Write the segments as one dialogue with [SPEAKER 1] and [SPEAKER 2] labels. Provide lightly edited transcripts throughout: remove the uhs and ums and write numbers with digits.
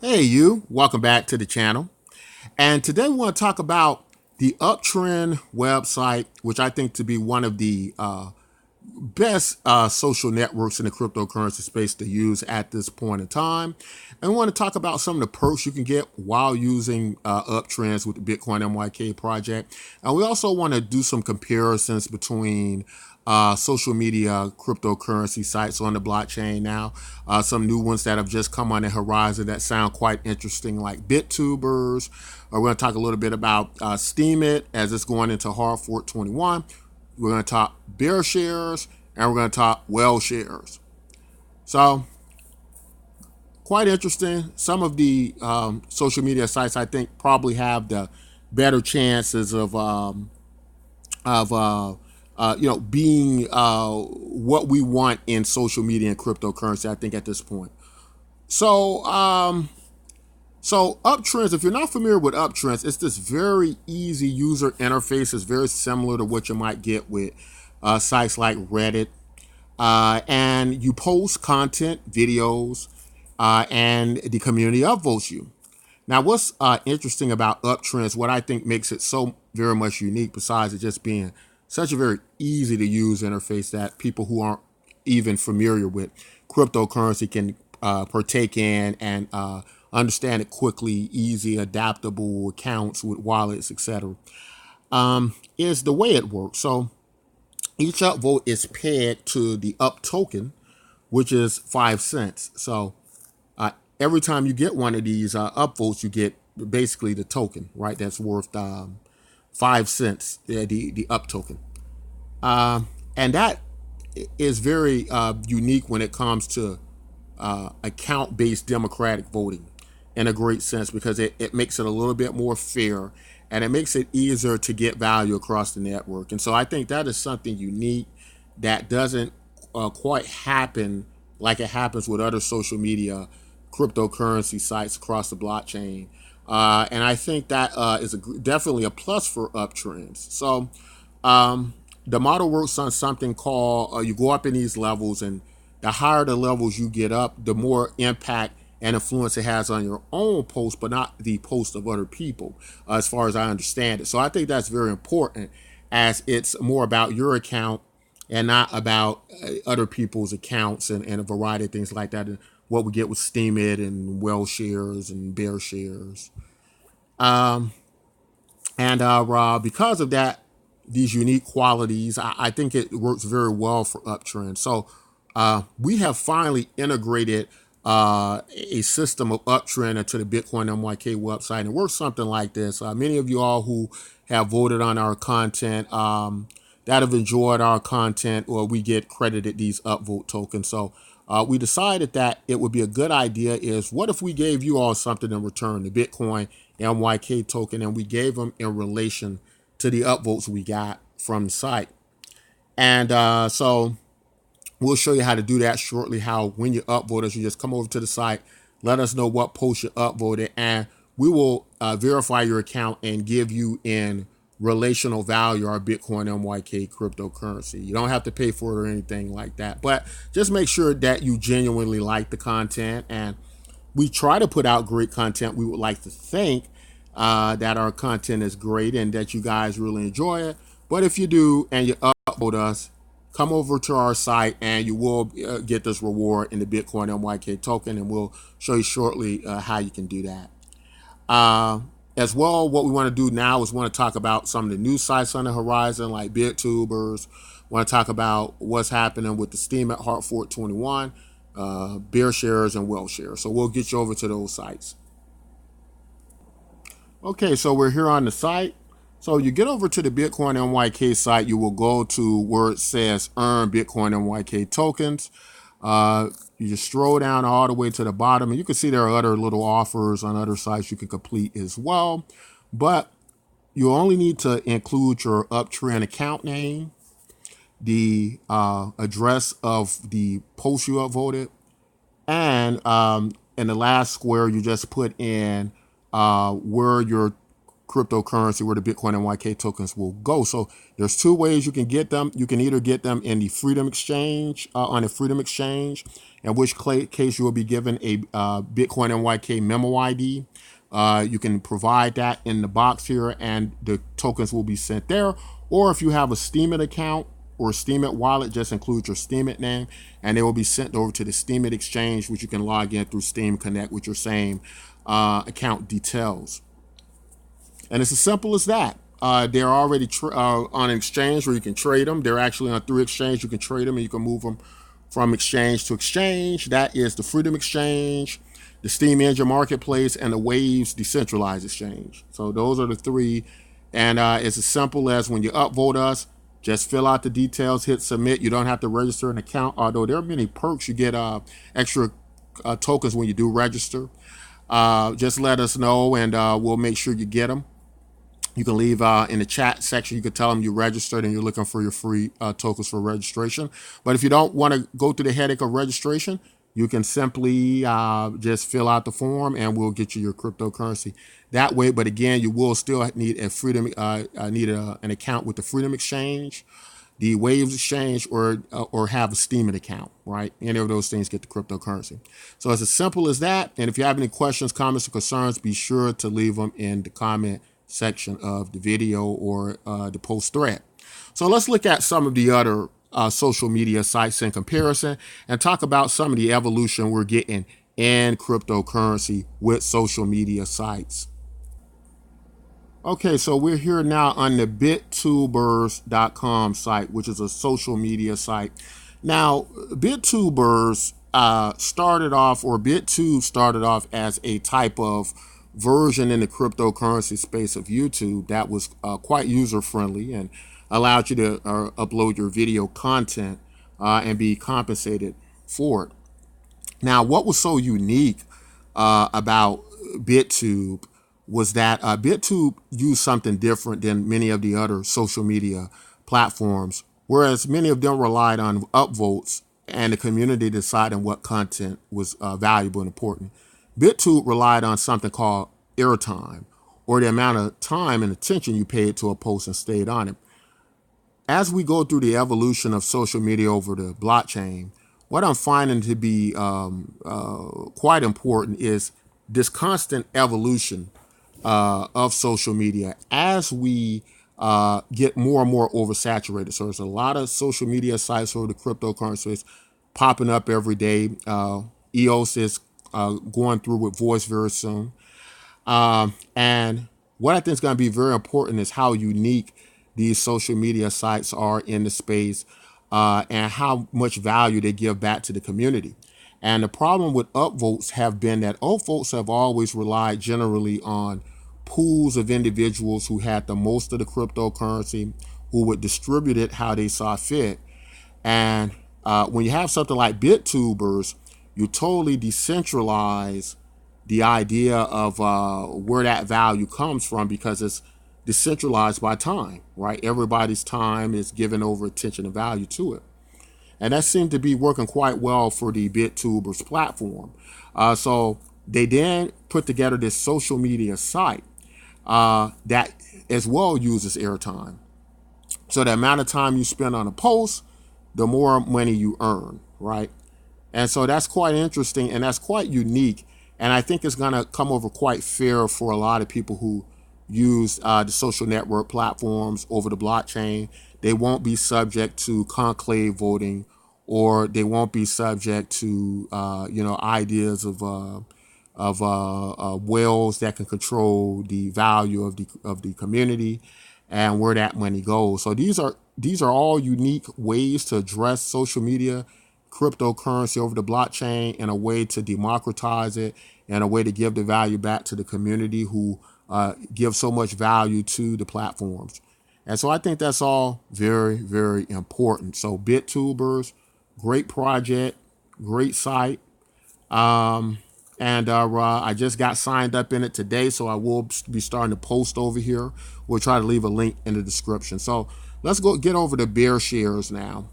[SPEAKER 1] Hey you, welcome back to the channel. And today we want to talk about the Uptrennd website, which I think to be one of the best social networks in the cryptocurrency space to use at this point in time. And we want to talk about some of the perks you can get while using Uptrends with the Bitcoin MYK project. And we also want to do some comparisons between social media cryptocurrency sites on the blockchain now. Some new ones that have just come on the horizon that sound quite interesting, like Bittubers. We're going to talk a little bit about Steem It as it's going into Hard Fork 21. We're going to talk Bearshares, and we're going to talk Shares. So, quite interesting. Some of the social media sites I think probably have the better chances of being what we want in social media and cryptocurrency. I think at this point. So Uptrends, if you're not familiar with Uptrends, it's this very easy user interface. It's very similar to what you might get with sites like Reddit. And you post content, videos, and the community upvotes you. Now, what's interesting about Uptrends, what I think makes it so very much unique, besides it just being such a very easy to use interface that people who aren't even familiar with cryptocurrency can partake in and understand it quickly, easy, adaptable accounts with wallets, etc. Is the way it works. So each upvote is pegged to the up token, which is 5 cents. So every time you get one of these upvotes, you get basically the token, right? That's worth 5 cents, the up token. And that is very unique when it comes to account-based democratic voting in a great sense, because it makes it a little bit more fair and it makes it easier to get value across the network. And so I think that is something unique that doesn't quite happen like it happens with other social media cryptocurrency sites across the blockchain. And I think that is definitely a plus for Uptrends. So the model works on something called you go up in these levels, and the higher the levels you get up, the more impact and influence it has on your own post, but not the post of other people, as far as I understand it. So I think that's very important, as it's more about your account and not about other people's accounts and a variety of things like that. And what we get with Steem It and Shares and Bearshares. And because of that, these unique qualities, I think it works very well for Uptrend. So we have finally integrated a system of Uptrend into the Bitcoin MYK website. And it works something like this. Many of you all who have voted on our content, that have enjoyed our content, or we get credited these upvote tokens. So we decided that it would be a good idea is, what if we gave you all something in return, the Bitcoin MYK token, and we gave them in relation to the upvotes we got from the site. And so we'll show you how to do that shortly, how when you upvote us, you just come over to the site, let us know what post you upvoted, and we will verify your account and give you in relational value our Bitcoin MYK cryptocurrency. You don't have to pay for it or anything like that, but just make sure that you genuinely like the content. And we try to put out great content. We would like to think that our content is great and that you guys really enjoy it. But if you do and you upvote us, come over to our site and you will get this reward in the Bitcoin MYK token, and we'll show you shortly how you can do that. As well, what we want to do now is want to talk about some of the new sites on the horizon, like Bittubers. Want to talk about what's happening with the Steem at Hard Fork 21, Bearshares, and Shares. So we'll get you over to those sites. Okay, so we're here on the site. So you get over to the Bitcoin MYK site, you will go to where it says Earn Bitcoin MYK Tokens. You just scroll down all the way to the bottom, and you can see there are other little offers on other sites you can complete as well. But you only need to include your Uptrend account name, the address of the post you upvoted, and in the last square, you just put in where your cryptocurrency, where the Bitcoin MYK tokens will go. So there's two ways you can get them. You can either get them in the Freedom Exchange, on the Freedom Exchange, in which case you will be given a Bitcoin MYK memo ID. You can provide that in the box here, and the tokens will be sent there. Or if you have a Steemit account or Steemit wallet, just include your Steemit name, and they will be sent over to the Steemit exchange, which you can log in through Steem Connect with your same account details. And it's as simple as that. They're already on an exchange where you can trade them. They're actually on 3 exchange. You can trade them and you can move them from exchange to exchange. That is the Freedom Exchange, the Steem Engine Marketplace, and the Waves Decentralized Exchange. So those are the 3. And it's as simple as when you upvote us, just fill out the details, hit submit. You don't have to register an account, although there are many perks. You get extra tokens when you do register. Just let us know, and we'll make sure you get them. You can leave in the chat section. You can tell them you registered and you're looking for your free tokens for registration. But if you don't want to go through the headache of registration, you can simply just fill out the form and we'll get you your cryptocurrency that way. But again, you will still need a an account with the Freedom Exchange, the Waves Exchange, or have a Steemit account, right? Any of those things get the cryptocurrency. So it's as simple as that. And if you have any questions, comments, or concerns, be sure to leave them in the comment section of the video or the post thread. So let's look at some of the other social media sites in comparison and talk about some of the evolution we're getting in cryptocurrency with social media sites. Okay, so we're here now on the Bittubers.com site, which is a social media site. Now, Bittubers started off, or BitTube started off as a type of version in the cryptocurrency space of YouTube that was quite user-friendly and allowed you to upload your video content and be compensated for it. Now, what was so unique about Bittube was that Bittube used something different than many of the other social media platforms, whereas many of them relied on upvotes and the community deciding what content was valuable and important. Bittube relied on something called airtime, or the amount of time and attention you paid to a post and stayed on it. As we go through the evolution of social media over the blockchain, what I'm finding to be quite important is this constant evolution of social media as we get more and more oversaturated. So there's a lot of social media sites over the cryptocurrencies popping up every day. EOS is going through with voice very soon. And what I think is going to be very important is how unique these social media sites are in the space and how much value they give back to the community. And the problem with upvotes have been that upvotes have always relied generally on pools of individuals who had the most of the cryptocurrency, who would distribute it how they saw fit. And when you have something like Bittubers, you totally decentralize the idea of where that value comes from, because it's decentralized by time, right? Everybody's time is given over attention and value to it. And that seemed to be working quite well for the Bittubers platform. So they then put together this social media site that as well uses airtime. So the amount of time you spend on a post, the more money you earn, right? And so that's quite interesting and that's quite unique. And I think it's going to come over quite fair for a lot of people who use the social network platforms over the blockchain. They won't be subject to conclave voting, or they won't be subject to ideas of whales that can control the value of the community and where that money goes. So these are all unique ways to address social media cryptocurrency over the blockchain in a way to democratize it and a way to give the value back to the community who give so much value to the platforms. And so I think that's all very, very important. So Bittubers, great project, great site. And I just got signed up in it today, so I will be starting to post over here. We'll try to leave a link in the description. So let's go get over to Bearshares now.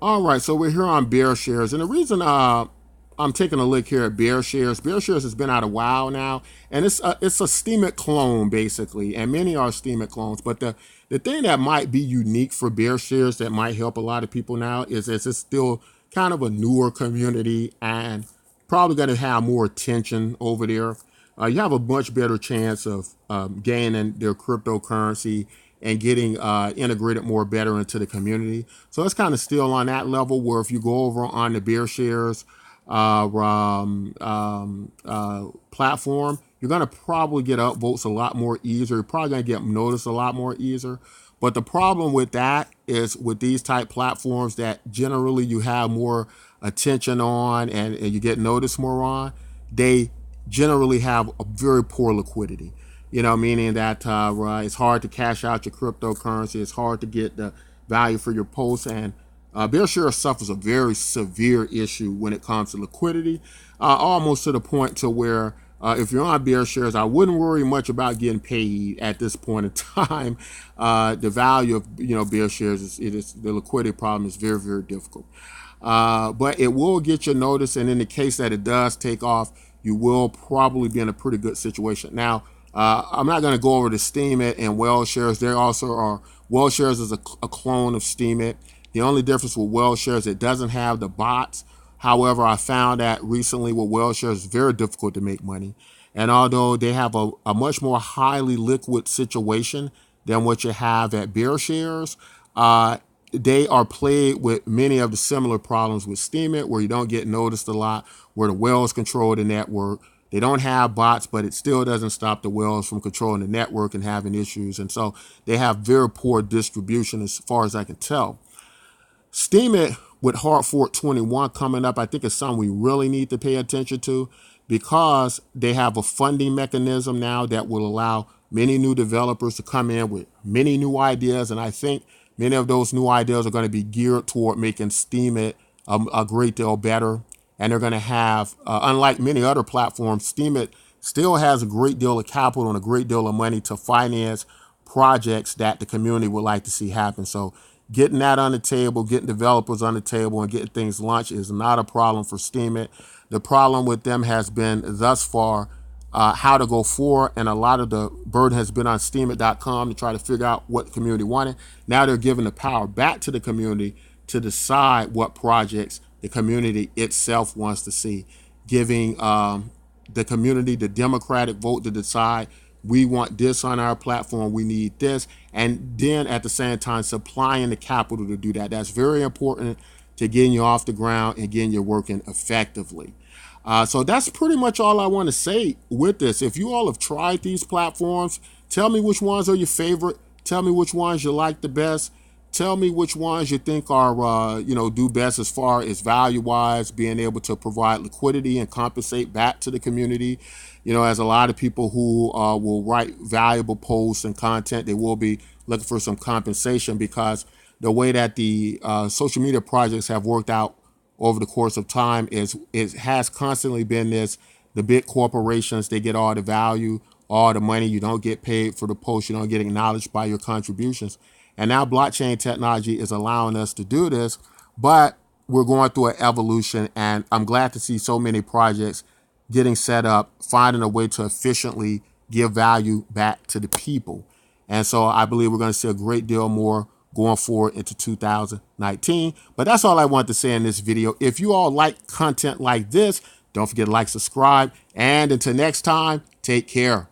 [SPEAKER 1] All right, so we're here on Bearshares, and the reason I'm taking a look here at Bearshares. Bearshares has been out a while now, and it's a Steem Hf clone basically, and many are Steem Hf clones. But the thing that might be unique for Bearshares that might help a lot of people now is it's still kind of a newer community and probably going to have more attention over there. You have a much better chance of gaining their cryptocurrency and getting integrated more better into the community. So it's kind of still on that level where if you go over on the Bearshares platform, you're going to probably get upvotes a lot more easier. You're probably going to get noticed a lot more easier. But the problem with that is with these type platforms that generally you have more attention on and you get noticed more on, they generally have a very poor liquidity. You know, meaning that it's hard to cash out your cryptocurrency. It's hard to get the value for your posts. And Bearshares suffers a very severe issue when it comes to liquidity, almost to the point to where if you're on Bearshares, I wouldn't worry much about getting paid at this point in time. The value of Bearshares is the liquidity problem is very, very difficult. But it will get your notice, and in the case that it does take off, you will probably be in a pretty good situation. Now, I'm not going to go over to Steem Hf and Wellshares. There also are Wellshares is a clone of Steem Hf. The only difference with Wellshares, it doesn't have the bots. However, I found that recently with Wellshares, it's very difficult to make money. And although they have a much more highly liquid situation than what you have at Bearshares, they are plagued with many of the similar problems with Steem Hf, where you don't get noticed a lot, where the whales control the network. They don't have bots, but it still doesn't stop the whales from controlling the network and having issues. And so they have very poor distribution as far as I can tell. Steem Hf with Hf21 coming up, I think is something we really need to pay attention to, because they have a funding mechanism now that will allow many new developers to come in with many new ideas. And I think many of those new ideas are going to be geared toward making Steem Hf a great deal better. And they're going to have, unlike many other platforms, Steem Hf still has a great deal of capital and a great deal of money to finance projects that the community would like to see happen. So getting that on the table, getting developers on the table, and getting things launched is not a problem for Steem Hf. The problem with them has been thus far how to go forward, and a lot of the burden has been on Steemhf.com to try to figure out what the community wanted. Now they're giving the power back to the community to decide what projects the community itself wants to see, giving the community the democratic vote to decide, we want this on our platform, we need this, and then at the same time supplying the capital to do that. That's very important to getting you off the ground and getting you working effectively. So that's pretty much all I want to say with this. If you all have tried these platforms, tell me which ones are your favorite. Tell me which ones you like the best. Tell me which ones you think are, do best as far as value-wise, being able to provide liquidity and compensate back to the community. As a lot of people who will write valuable posts and content, they will be looking for some compensation, because the way that the social media projects have worked out over the course of time is it has constantly been this: the big corporations, they get all the value, all the money. You don't get paid for the post. You don't get acknowledged by your contributions. And now blockchain technology is allowing us to do this, but we're going through an evolution, and I'm glad to see so many projects getting set up, finding a way to efficiently give value back to the people. And so I believe we're going to see a great deal more going forward into 2019. But that's all I want to say in this video. If you all like content like this, don't forget to like, subscribe, and until next time, take care.